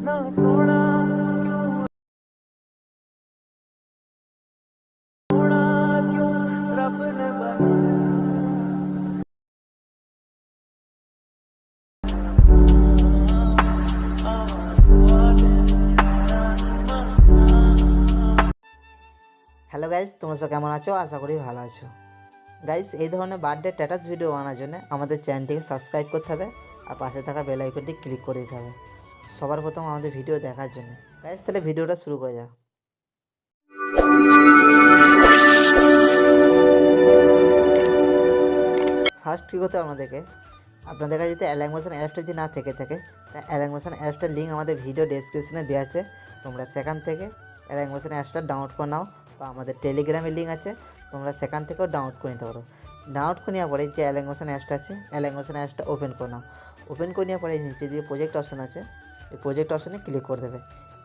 ना सोना सोना क्यों रब ने হ্যালো গাইস, তোমরা সব কেমন আছো? আশা করি ভালো আছো। গাইস, এই ধরনের বার্থডে স্ট্যাটাস ভিডিও বানানোর জন্য আমাদের চ্যানেলটিকে সাবস্ক্রাইব করতে হবে আর পাশে থাকা বেল আইকনটি ক্লিক করে দিতে হবে সবার প্রথম আমাদের ভিডিও দেখার জন্য। গাইস, তাহলে ভিডিওটা শুরু করে যাও। ফার্স্ট কী করতে হবে আপনাদের কাছে যদি অ্যালাংমোশন অ্যাপসটা যদি না থেকে থাকে, তাই অ্যালাংমোশন অ্যাপসটার লিঙ্ক আমাদের ভিডিও ডেসক্রিপশনে দেওয়া আছে। তোমরা সেখান থেকে অ্যালাংমোশন অ্যাপসটা ডাউনলোড করে নাও, বা আমাদের টেলিগ্রামের লিঙ্ক আছে, তোমরা সেখান থেকেও ডাউনলোড করে নিতে পারো। ডাউনলোড করে নেওয়ার পরে যে অ্যালাংমোশন অ্যাপসটা আছে, অ্যালাংমোশন অ্যাপসটা ওপেন করে নাও। ওপেন করে নেওয়ার পরে নিচে দিয়ে প্রজেক্ট অপশান আছে, এই প্রজেক্ট অপশানে ক্লিক করে দেবে।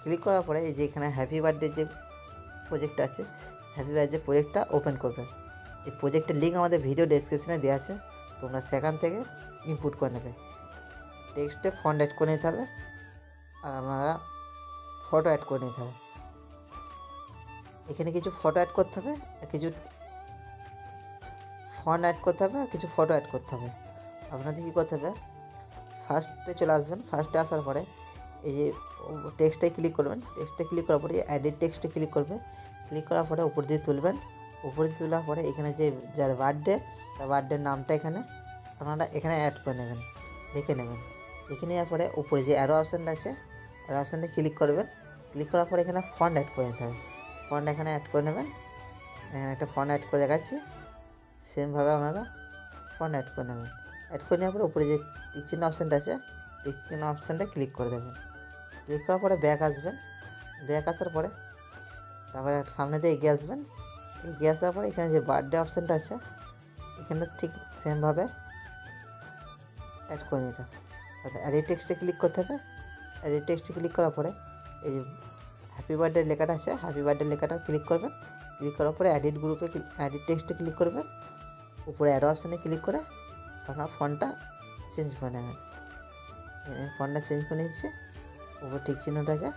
ক্লিক করার পরে এই যে এখানে হ্যাপি বার্থডে যে প্রজেক্টটা আছে, হ্যাপি বার্থডে প্রজেক্টটা ওপেন করবে। এই প্রজেক্টের লিঙ্ক আমাদের ভিডিও ডেসক্রিপশনে দেওয়া আছে, তোমরা সেখান থেকে ইনপুট করে নেবে। টেক্সটে ফন্ট অ্যাড করে নিতে হবে, আর আপনারা ফটো অ্যাড করে নিতে হবে। এখানে কিছু ফটো অ্যাড করতে হবে, আর কিছু ফন্ট অ্যাড করতে হবে, আর কিছু ফটো অ্যাড করতে হবে। আপনাদের কী করতে হবে, ফার্স্টে চলে আসবেন। ফার্স্টে আসার পরে এই যে টেক্সটে ক্লিক করবেন। টেক্সটে ক্লিক করার পরে এডিট টেক্সটে ক্লিক করবে। ক্লিক করার পরে উপর দিয়ে তুলবেন। উপর দিয়ে তোলার পরে এখানে যে যার বার্থডে, তার বার্থডের নামটা এখানে আপনারা এখানে অ্যাড করে নেবেন, লিখে নেবেন। লিখে নেওয়ার পরে উপরে যে অ্যারো অপশানটা আছে, অ্যারো অপশানটা ক্লিক করবেন। ক্লিক করার পরে এখানে ফন্ট অ্যাড করে নিতে হবে। ফন্ট এখানে অ্যাড করে নেবেন। এখানে একটা ফন্ট অ্যাড করে দেখাচ্ছি, সেমভাবে আপনারা ফন্ট অ্যাড করে নেবেন। অ্যাড করে নেওয়ার পরে উপরে যে টিক চিহ্ন অপশানটা আছে, টিক চিহ্ন অপশানটা ক্লিক করে দেবেন। ক্লিক করার পরে ব্যাক আসবেন। ব্যাক আসার পরে তারপরে সামনে দিয়ে এগিয়ে আসবেন। এগিয়ে আসার পরে এখানে যে বার্থডে অপশানটা আছে, এখানে ঠিক সেমভাবে অ্যাড করে নিতে হবে। অর্থাৎ এডিট টেক্সটে ক্লিক করতে হবে। এডিট টেক্সটে ক্লিক করার পরে এই যে হ্যাপি বার্থডে লেখাটা আছে, হ্যাপি বার্থডে লেখাটা ক্লিক করবেন। ক্লিক করার পরে এডিট গ্রুপে এডিট টেক্সটে ক্লিক করবেন। উপরে অ্যারো অপশানে ক্লিক করে আপনার ফন্টটা চেঞ্জ করে নেবেন। ফন্টটা চেঞ্জ করে নিচ্ছে, উপর টিক চিহ্নটা আছে,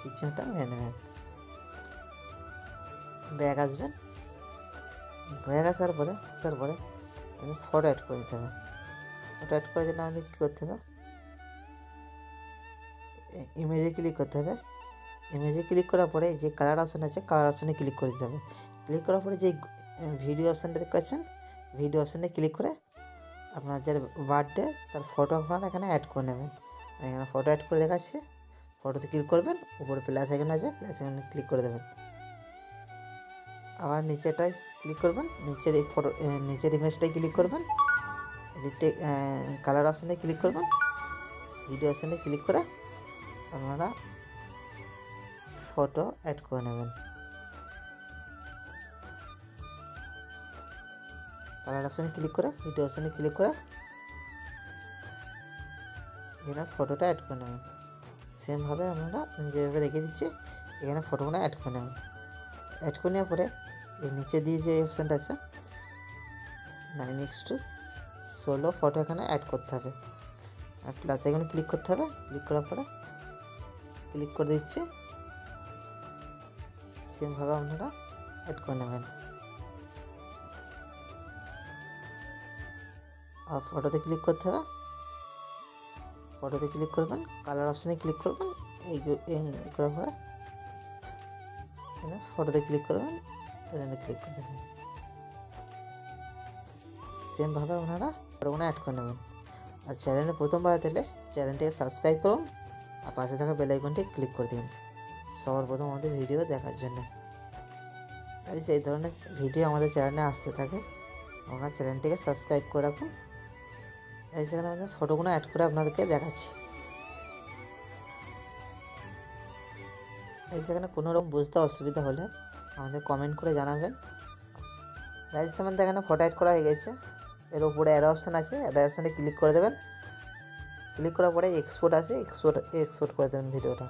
টিক চিহ্নটা মেনে নেবেন। ব্যাক আসবেন। ব্যাক আসার পরে তারপরে ফটো অ্যাড করে নিতে হবে। ফটো অ্যাড করার জন্য আমাদের কী করতে হবে, ইমেজে ক্লিক করতে হবে। ইমেজে ক্লিক করার পরে যে কালার অপশান আছে, কালার অপশানে ক্লিক করে দিতে হবে। ক্লিক করার পরে যে ভিডিও অপশানটা দেখতে পাচ্ছেন, ভিডিও অপশানে ক্লিক করে আপনার যার বার্থডে তার ফটো আপনারা এখানে অ্যাড করে নেবেন। এখানে ফটো অ্যাড করে দেখাচ্ছি। ফটোতে ক্লিক করবেন, উপরে প্লাস আইকন আছে, প্লাস আইকনে ক্লিক করে দেবেন। আবার নিচেটায় ক্লিক করবেন, নিচের এই ফটো নিচের ইমেজটায় ক্লিক করবেন। এডিটে কালার অপশানে ক্লিক করবেন। ভিডিও অপশানে ক্লিক করে আপনারা ফটো অ্যাড করে নেবেন। কালার অপশানে ক্লিক করে ভিডিও অপশানে ক্লিক করে এখানে ফটোটা অ্যাড করে নেবেন। সেমভাবে আপনারা যেভাবে দেখিয়ে দিচ্ছি, এখানে ফটোগুলো অ্যাড করে নেবেন। অ্যাড করে নেওয়ার পরে এই নিচে দিয়ে যে অপশানটা আছে 9:16 ফটো এখানে অ্যাড করতে হবে। আর প্লাস এখানে ক্লিক করতে হবে। ক্লিক করার পরে ক্লিক করে দিচ্ছি, সেমভাবে আপনারা অ্যাড করে নেবেন। আর ফটোতে ক্লিক করতে হবে। ফটোতে ক্লিক করবেন, কালার অপশানে ক্লিক করবেন। এই করার পরে এখানে ফটোতে ক্লিক করবেন, এখানে ক্লিক করে দেবেন। সেমভাবে আপনারা ফটোগুলো অ্যাড করে নেবেন। আর চ্যানেলে প্রথমবার দিলে চ্যানেলটিকে সাবস্ক্রাইব করুন, আর পাশে থাকা বেল আইকনটি ক্লিক করে দিন সবার প্রথম আমাদের ভিডিও দেখার জন্য। তাই সেই ধরনের ভিডিও আমাদের চ্যানেলে আসতে থাকে, আপনারা চ্যানেলটিকে সাবস্ক্রাইব করে রাখুন। তাই সেখানে আমাদের ফটোগুলো অ্যাড করে আপনাদেরকে দেখাচ্ছি। তাই সেখানে কোনো রকম বুঝতে অসুবিধা হলে আমাদের কমেন্ট করে জানাবেন। গাইজ, আমাদের এখানে ফটো অ্যাড করা হয়ে গেছে। এর উপরে অ্যারো অপশান আছে, অ্যারো অপশানে ক্লিক করে দেবেন। ক্লিক করার পরে এক্সপোর্ট আছে, এক্সপোর্ট করে দেবেন ভিডিওটা।